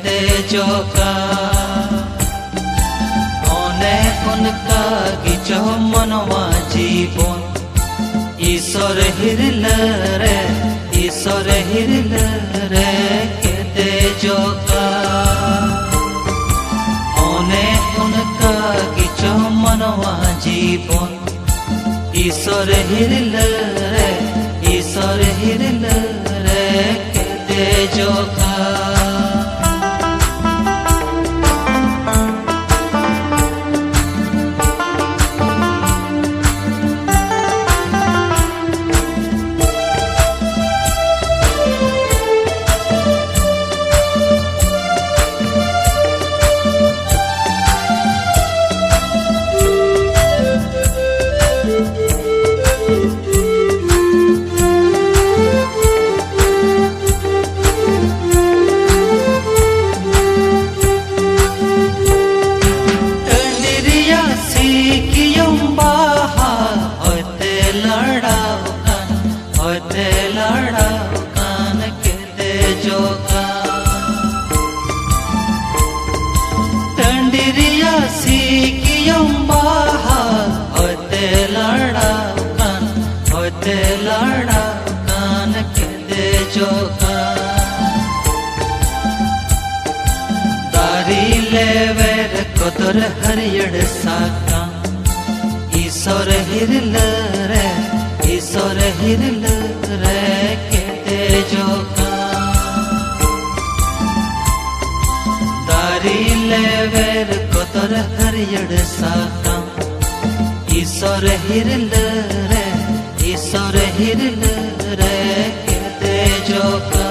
दे जोका ओने उनका गिचो मनवा जीवन ईश्वर हिरले ईश्वर हिरले के दे जोका ओने उनका गिचो मनवा जीवन ईश्वर हिरले के दे जोका के दे जोका टंडरिया सीकियम बाहा होते लड़ा कान के दे जोका दारी लेवेर कोदर हरियड़ साका ईश्वर हिरले के दे जोका दारी लेवेर कोदर हरियड़ साका ईश्वर हिरले के दे जोका।